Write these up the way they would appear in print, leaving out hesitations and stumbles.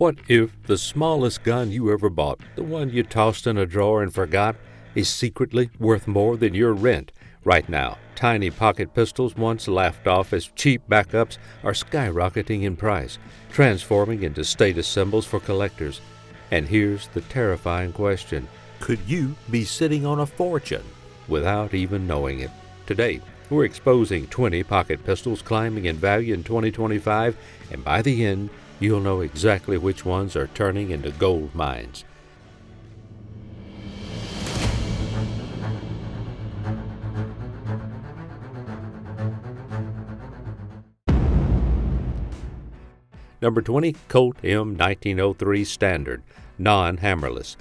What if the smallest gun you ever bought, the one you tossed in a drawer and forgot, is secretly worth more than your rent? Right now, tiny pocket pistols once laughed off as cheap backups are skyrocketing in price, transforming into status symbols for collectors. And here's the terrifying question. Could you be sitting on a fortune without even knowing it? Today, we're exposing 20 pocket pistols climbing in value in 2025, and by the end, you'll know exactly which ones are turning into gold mines. Number 20, Colt M 1903 Standard, Non-Hammerless.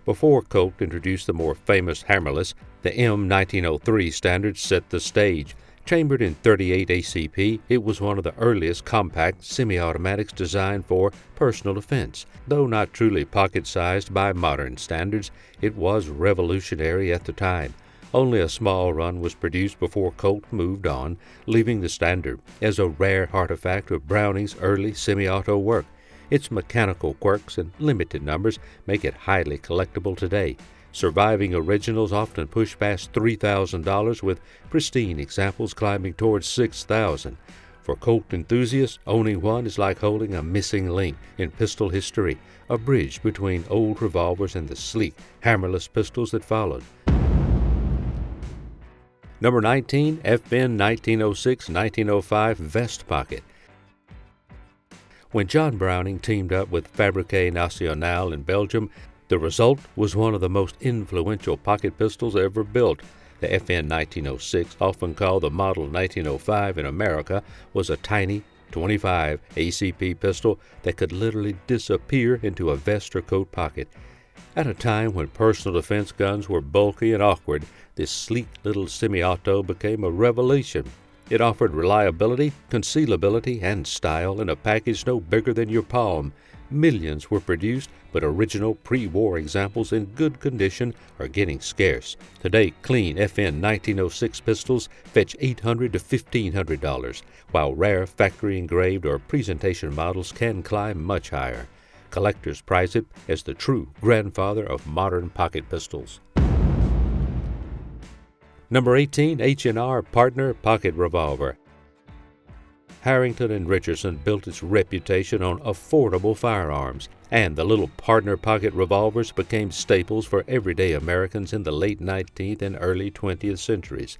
Before Colt introduced the more famous hammerless, the M 1903 Standard set the stage. Chambered in .38 ACP, it was one of the earliest compact semi-automatics designed for personal defense. Though not truly pocket-sized by modern standards, it was revolutionary at the time. Only a small run was produced before Colt moved on, leaving the Standard as a rare artifact of Browning's early semi-auto work. Its mechanical quirks and limited numbers make it highly collectible today. Surviving originals often push past $3,000, with pristine examples climbing towards $6,000. For Colt enthusiasts, owning one is like holding a missing link in pistol history, a bridge between old revolvers and the sleek, hammerless pistols that followed. Number 19, FN 1906-1905 Vest Pocket. When John Browning teamed up with Fabrique Nationale in Belgium, the result was one of the most influential pocket pistols ever built. The FN 1906, often called the Model 1905 in America, was a tiny .25 ACP pistol that could literally disappear into a vest or coat pocket. At a time when personal defense guns were bulky and awkward, this sleek little semi-auto became a revelation. It offered reliability, concealability, and style in a package no bigger than your palm. Millions were produced, but original pre-war examples in good condition are getting scarce. Today, clean FN 1906 pistols fetch $800 to $1,500, while rare factory-engraved or presentation models can climb much higher. Collectors prize it as the true grandfather of modern pocket pistols. Number 18, H&R Pardner Pocket Revolver. Harrington and Richardson built its reputation on affordable firearms, and the little Pardner pocket revolvers became staples for everyday Americans in the late 19th and early 20th centuries.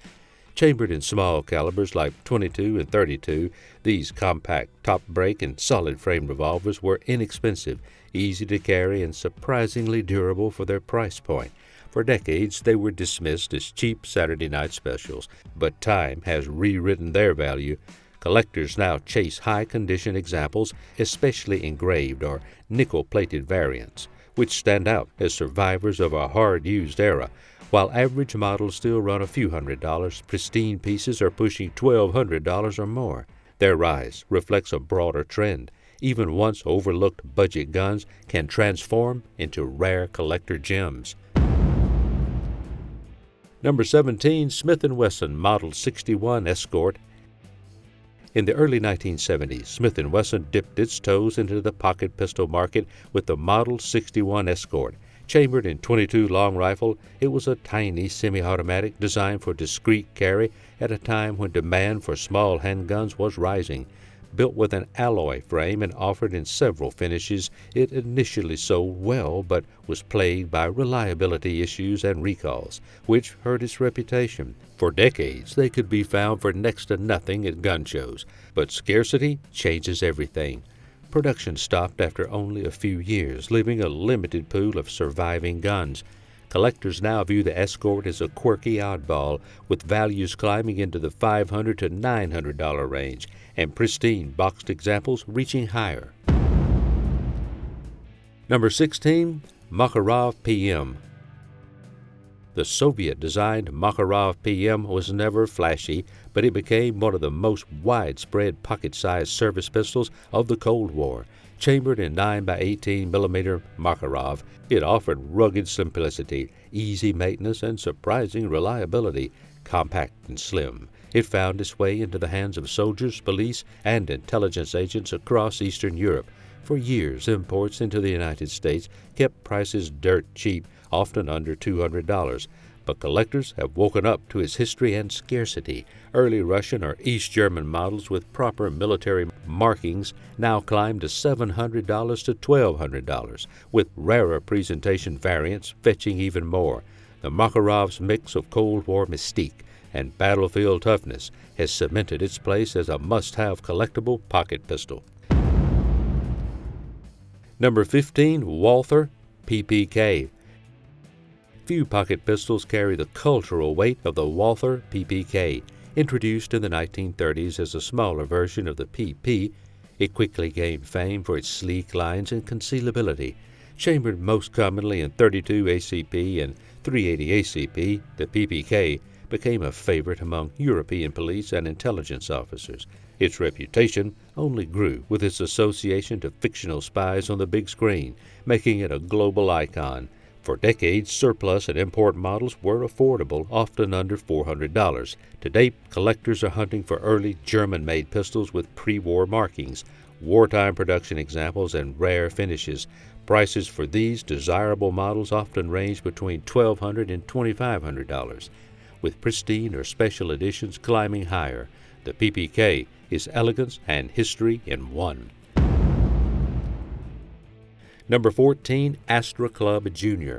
Chambered in small calibers like 22 and 32, these compact, top-break, and solid-frame revolvers were inexpensive, easy to carry, and surprisingly durable for their price point. For decades, they were dismissed as cheap Saturday night specials, but time has rewritten their value. Collectors now chase high-condition examples, especially engraved or nickel-plated variants, which stand out as survivors of a hard-used era. While average models still run a few $100s, pristine pieces are pushing $1,200 or more. Their rise reflects a broader trend. Even once overlooked budget guns can transform into rare collector gems. Number 17, Smith & Wesson Model 61 Escort. In the early 1970s, Smith & Wesson dipped its toes into the pocket pistol market with the Model 61 Escort. Chambered in .22 long rifle, it was a tiny semi-automatic designed for discreet carry at a time when demand for small handguns was rising. Built with an alloy frame and offered in several finishes, it initially sold well but was plagued by reliability issues and recalls, which hurt its reputation. For decades, they could be found for next to nothing at gun shows, but scarcity changes everything. Production stopped after only a few years, leaving a limited pool of surviving guns. Collectors now view the Escort as a quirky oddball, with values climbing into the $500 to $900 range, and pristine boxed examples reaching higher. Number 16, Makarov PM. The Soviet-designed Makarov PM was never flashy, but it became one of the most widespread pocket-sized service pistols of the Cold War. Chambered in 9x18mm Makarov, it offered rugged simplicity, easy maintenance, and surprising reliability. Compact and slim, it found its way into the hands of soldiers, police, and intelligence agents across Eastern Europe. For years, imports into the United States kept prices dirt cheap, often under $200. But collectors have woken up to its history and scarcity. Early Russian or East German models with proper military markings now climb to $700 to $1,200, with rarer presentation variants fetching even more. The Makarov's mix of Cold War mystique and battlefield toughness has cemented its place as a must-have collectible pocket pistol. Number 15, Walther PPK. Few pocket pistols carry the cultural weight of the Walther PPK. Introduced in the 1930s as a smaller version of the PP, it quickly gained fame for its sleek lines and concealability. Chambered most commonly in .32 ACP and .380 ACP, the PPK became a favorite among European police and intelligence officers. Its reputation only grew with its association to fictional spies on the big screen, making it a global icon. For decades, surplus and import models were affordable, often under $400. Today, collectors are hunting for early German-made pistols with pre-war markings, wartime production examples, and rare finishes. Prices for these desirable models often range between $1,200 and $2,500, with pristine or special editions climbing higher. The PPK is elegance and history in one. Number 14, Astra Cub Jr.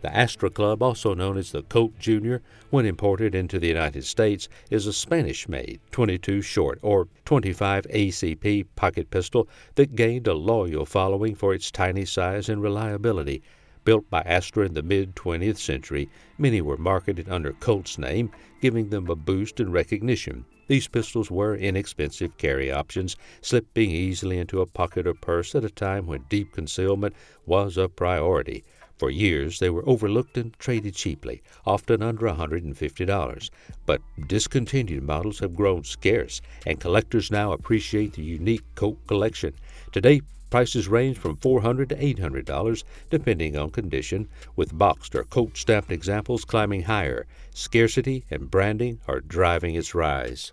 The Astra Cub, also known as the Colt Jr., when imported into the United States, is a Spanish-made .22 short or .25 ACP pocket pistol that gained a loyal following for its tiny size and reliability. Built by Astra in the mid-20th century, many were marketed under Colt's name, giving them a boost in recognition. These pistols were inexpensive carry options, slipping easily into a pocket or purse at a time when deep concealment was a priority. For years, they were overlooked and traded cheaply, often under $150. But discontinued models have grown scarce, and collectors now appreciate the unique Colt collection. Today, prices range from $400 to $800, depending on condition, with boxed or Colt-stamped examples climbing higher. Scarcity and branding are driving its rise.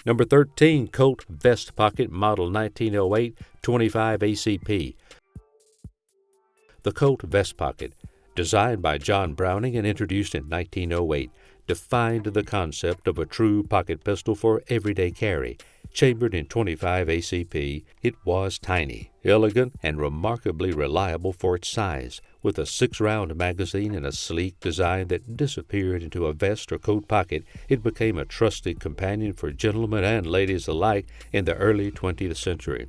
Number 13, Colt Vest Pocket Model 1908 25 ACP. The Colt Vest Pocket, designed by John Browning and introduced in 1908, defined the concept of a true pocket pistol for everyday carry. Chambered in .25 ACP, it was tiny, elegant, and remarkably reliable for its size. With a 6-round magazine and a sleek design that disappeared into a vest or coat pocket, it became a trusted companion for gentlemen and ladies alike in the early 20th century.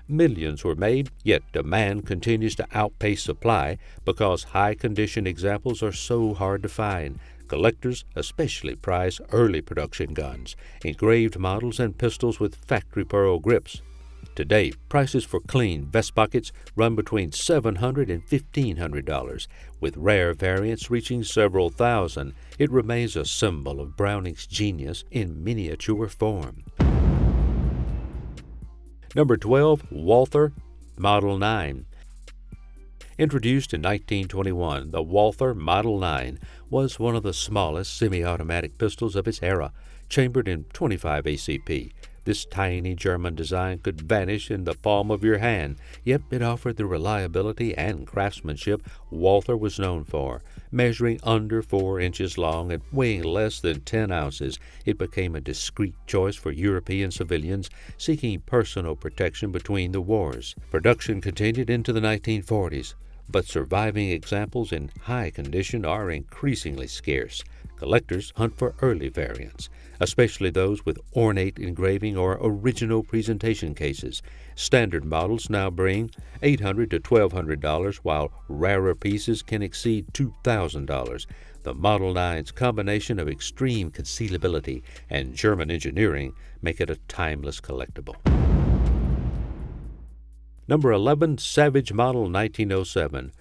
Millions were made, yet demand continues to outpace supply because high-condition examples are so hard to find. Collectors especially prize early production guns, engraved models, and pistols with factory pearl grips. Today, prices for clean vest pockets run between $700 and $1,500, with rare variants reaching several thousand. It remains a symbol of Browning's genius in miniature form. Number 12, Walther Model 9. Introduced in 1921, the Walther Model 9 was one of the smallest semi-automatic pistols of its era, chambered in .25 ACP. This tiny German design could vanish in the palm of your hand, yet it offered the reliability and craftsmanship Walther was known for. Measuring under 4 inches long and weighing less than 10 ounces, it became a discreet choice for European civilians seeking personal protection between the wars. Production continued into the 1940s, but surviving examples in high condition are increasingly scarce. Collectors hunt for early variants, especially those with ornate engraving or original presentation cases. Standard models now bring $800 to $1,200, while rarer pieces can exceed $2,000. The Model 9's combination of extreme concealability and German engineering make it a timeless collectible. Number 11, Savage Model 1907.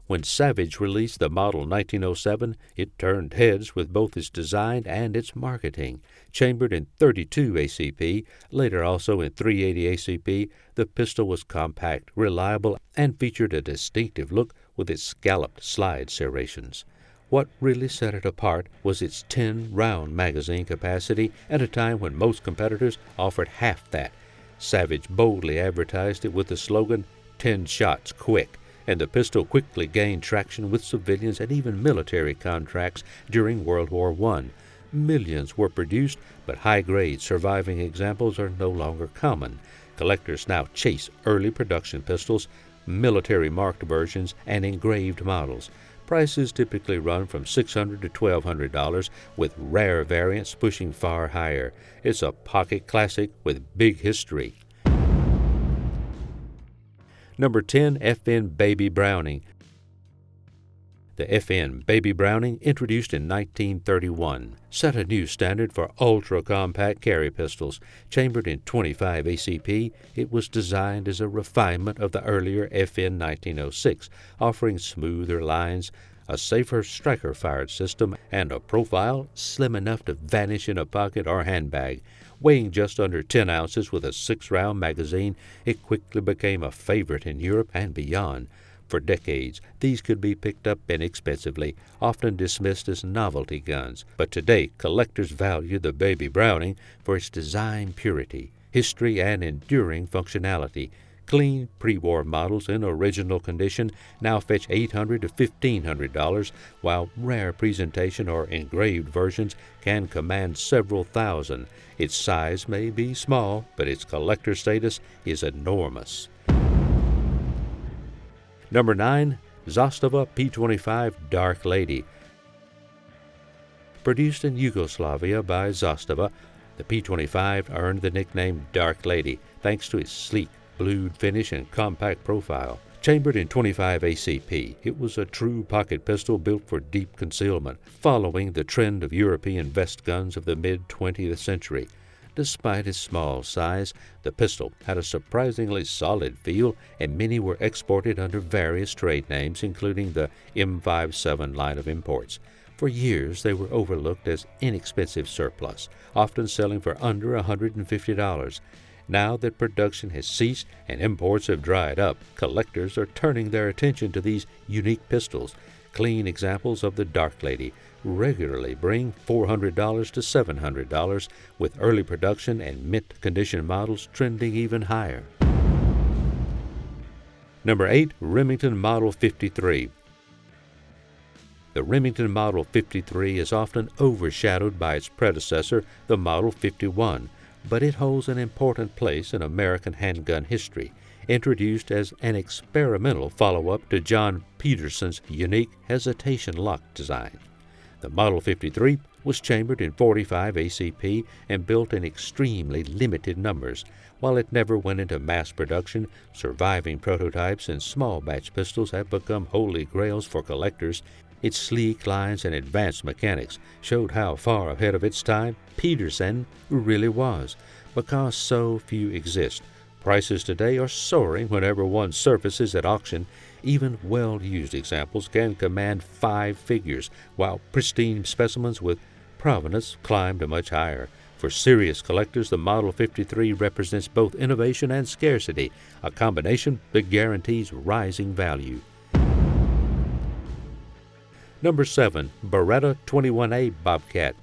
When Savage released the Model 1907, it turned heads with both its design and its marketing. Chambered in .32 ACP, later also in .380 ACP, the pistol was compact, reliable, and featured a distinctive look with its scalloped slide serrations. What really set it apart was its 10-round magazine capacity at a time when most competitors offered half that. Savage boldly advertised it with the slogan, 10 shots quick, and the pistol quickly gained traction with civilians and even military contracts during World War I. Millions were produced, but high-grade surviving examples are no longer common. Collectors now chase early production pistols, military-marked versions, and engraved models. Prices typically run from $600 to $1,200, with rare variants pushing far higher. It's a pocket classic with big history. Number 10, FN Baby Browning. The FN Baby Browning, introduced in 1931, set a new standard for ultra-compact carry pistols. Chambered in 25 ACP, it was designed as a refinement of the earlier FN 1906, offering smoother lines, a safer striker-fired system, and a profile slim enough to vanish in a pocket or handbag. Weighing just under 10 ounces with a 6-round magazine, it quickly became a favorite in Europe and beyond. For decades, these could be picked up inexpensively, often dismissed as novelty guns. But today, collectors value the Baby Browning for its design purity, history, and enduring functionality. Clean pre-war models in original condition now fetch $800 to $1,500, while rare presentation or engraved versions can command several thousand. Its size may be small, but its collector status is enormous. Number 9, Zastava P25 Dark Lady. Produced in Yugoslavia by Zastava, the P25 earned the nickname Dark Lady thanks to its sleek, blued finish and compact profile. Chambered in 25 ACP, it was a true pocket pistol built for deep concealment, following the trend of European vest guns of the mid-20th century. Despite its small size, the pistol had a surprisingly solid feel, and many were exported under various trade names, including the M57 line of imports. For years, they were overlooked as inexpensive surplus, often selling for under $150. Now that production has ceased and imports have dried up, collectors are turning their attention to these unique pistols. Clean examples of the Dark Lady regularly bring $400 to $700, with early production and mint condition models trending even higher. Number 8, Remington Model 53. The Remington Model 53 is often overshadowed by its predecessor, the Model 51, but it holds an important place in American handgun history. Introduced as an experimental follow-up to John Peterson's unique hesitation lock design. The Model 53 was chambered in 45 ACP and built in extremely limited numbers. While it never went into mass production, surviving prototypes and small batch pistols have become holy grails for collectors. Its sleek lines and advanced mechanics showed how far ahead of its time Peterson really was. Because so few exist, prices today are soaring whenever one surfaces at auction. Even well-used examples can command 5 figures, while pristine specimens with provenance climb to much higher. For serious collectors, the Model 53 represents both innovation and scarcity, a combination that guarantees rising value. Number 7, Beretta 21A Bobcat.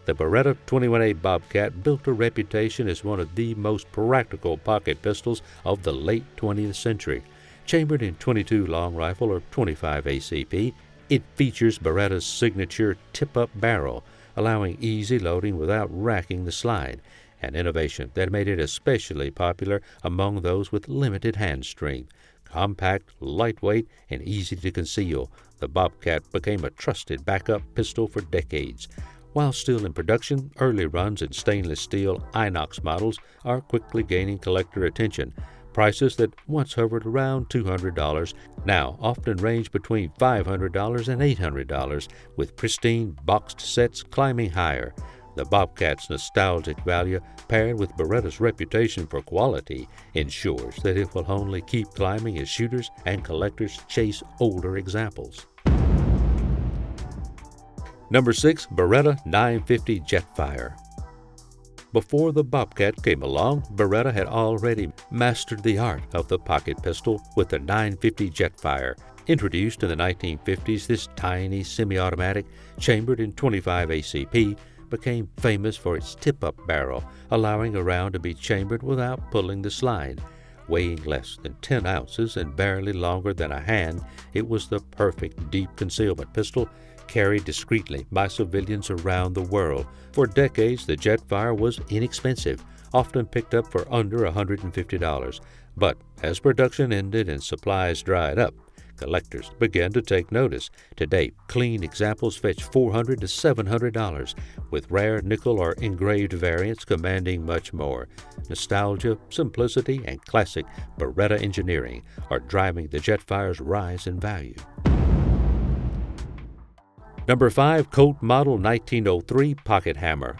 The Beretta 21A Bobcat built a reputation as one of the most practical pocket pistols of the late 20th century. Chambered in 22 long rifle or 25 ACP, it features Beretta's signature tip-up barrel, allowing easy loading without racking the slide, an innovation that made it especially popular among those with limited hand strength. Compact, lightweight, and easy to conceal, the Bobcat became a trusted backup pistol for decades. While still in production, early runs in stainless steel inox models are quickly gaining collector attention. Prices that once hovered around $200 now often range between $500 and $800, with pristine boxed sets climbing higher. The Bobcat's nostalgic value, paired with Beretta's reputation for quality, ensures that it will only keep climbing as shooters and collectors chase older examples. Number 6, Beretta 950 Jetfire. Before the Bobcat came along, Beretta had already mastered the art of the pocket pistol with the 950 Jetfire. Introduced in the 1950s, this tiny semi-automatic, chambered in 25 ACP, became famous for its tip-up barrel, allowing a round to be chambered without pulling the slide. Weighing less than 10 ounces and barely longer than a hand, it was the perfect deep concealment pistol, carried discreetly by civilians around the world. For decades, the Jetfire was inexpensive, often picked up for under $150. But as production ended and supplies dried up, collectors began to take notice. Today, clean examples fetch $400 to $700, with rare nickel or engraved variants commanding much more. Nostalgia, simplicity, and classic Beretta engineering are driving the Jetfire's rise in value. Number 5. Colt Model 1903 Pocket Hammer.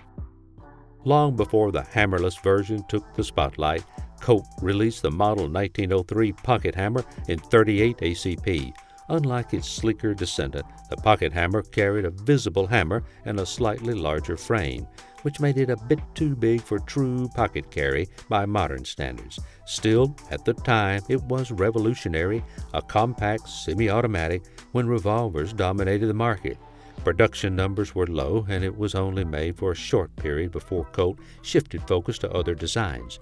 Long before the hammerless version took the spotlight, Colt released the Model 1903 Pocket Hammer in 38 ACP. Unlike its sleeker descendant, the Pocket Hammer carried a visible hammer and a slightly larger frame, which made it a bit too big for true pocket carry by modern standards. Still, at the time, it was revolutionary, a compact semi-automatic when revolvers dominated the market. Production numbers were low, and it was only made for a short period before Colt shifted focus to other designs.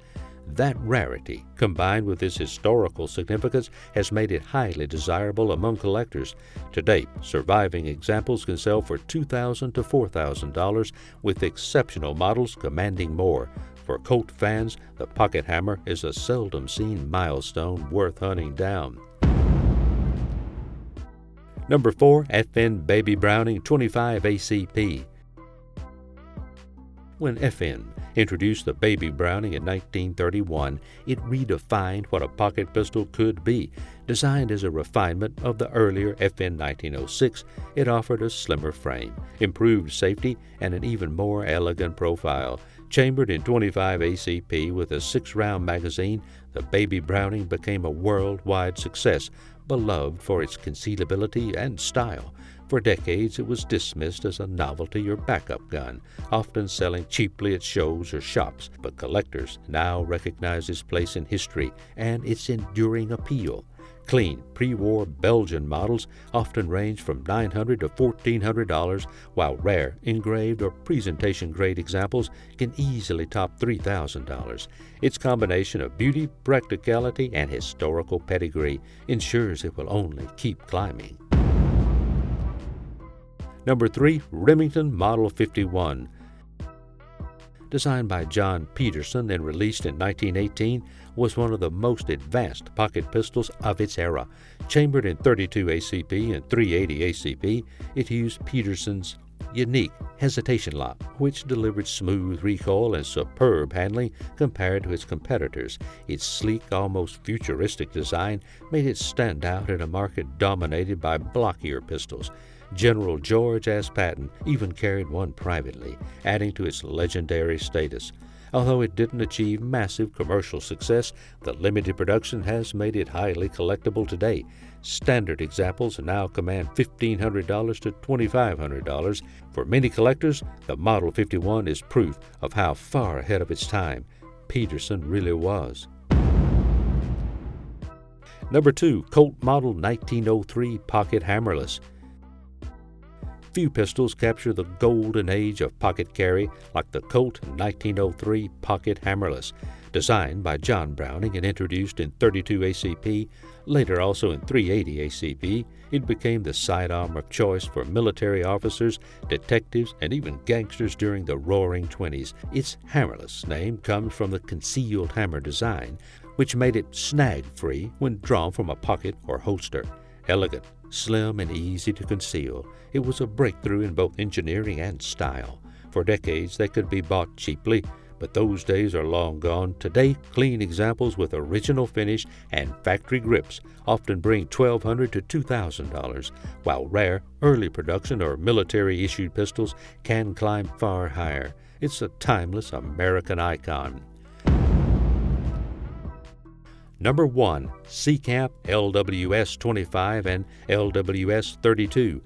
That rarity, combined with its historical significance, has made it highly desirable among collectors. To date, surviving examples can sell for $2,000 to $4,000, with exceptional models commanding more. For Colt fans, the Pocket Hammer is a seldom-seen milestone worth hunting down. Number 4. FN Baby Browning 25 ACP. When FN introduced the Baby Browning in 1931, it redefined what a pocket pistol could be. Designed as a refinement of the earlier FN 1906, it offered a slimmer frame, improved safety, and an even more elegant profile. Chambered in 25 ACP with a 6-round magazine, the Baby Browning became a worldwide success, beloved for its concealability and style. For decades, it was dismissed as a novelty or backup gun, often selling cheaply at shows or shops, but collectors now recognize its place in history and its enduring appeal. Clean, pre-war Belgian models often range from $900 to $1,400, while rare, engraved, or presentation-grade examples can easily top $3,000. Its combination of beauty, practicality, and historical pedigree ensures it will only keep climbing. Number 3. Remington Model 51. Designed by John Peterson and released in 1918, was one of the most advanced pocket pistols of its era. Chambered in 32 ACP and 380 ACP, it used Peterson's unique hesitation lock, which delivered smooth recoil and superb handling compared to its competitors. Its sleek, almost futuristic design made it stand out in a market dominated by blockier pistols. General George S. Patton even carried one privately, adding to its legendary status. Although it didn't achieve massive commercial success, the limited production has made it highly collectible today. Standard examples now command $1,500 to $2,500. For many collectors, the Model 51 is proof of how far ahead of its time Peterson really was. Number 2. Colt Model 1903 Pocket Hammerless. Few pistols capture the golden age of pocket carry like the Colt 1903 Pocket Hammerless. Designed by John Browning and introduced in 32 ACP, later also in 380 ACP, it became the sidearm of choice for military officers, detectives, and even gangsters during the Roaring '20s. Its hammerless name comes from the concealed hammer design, which made it snag-free when drawn from a pocket or holster. Elegant, slim, and easy to conceal, it was a breakthrough in both engineering and style. For decades, they could be bought cheaply, but those days are long gone. Today, clean examples with original finish and factory grips often bring $1,200 to $2,000, while rare, early production or military-issued pistols can climb far higher. It's a timeless American icon. Number 1. Seecamp LWS 25 and LWS 32.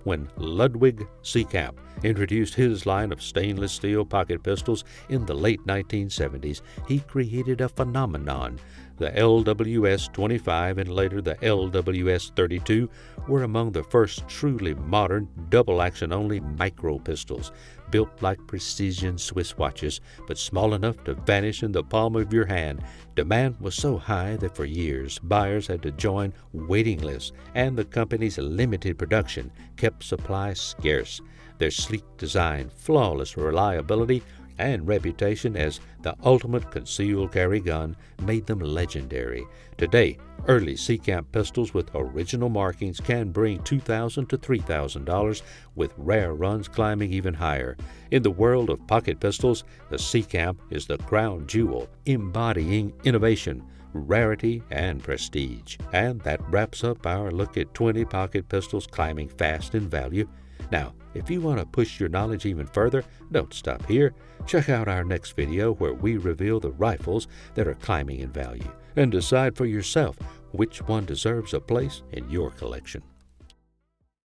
When Ludwig Seecamp introduced his line of stainless steel pocket pistols in the late 1970s, he created a phenomenon. The LWS-25 and later the LWS-32 were among the first truly modern, double-action-only micro-pistols, built like precision Swiss watches, but small enough to vanish in the palm of your hand. Demand was so high that for years, buyers had to join waiting lists, and the company's limited production kept supply scarce. Their sleek design, flawless reliability, and reputation as the ultimate concealed carry gun made them legendary. Today, early Seecamp pistols with original markings can bring $2,000 to $3,000, with rare runs climbing even higher. In the world of pocket pistols, the Seecamp is the crown jewel, embodying innovation, rarity, and prestige. And that wraps up our look at 20 pocket pistols climbing fast in value. Now, if you want to push your knowledge even further, don't stop here. Check out our next video where we reveal the rifles that are climbing in value, and decide for yourself which one deserves a place in your collection.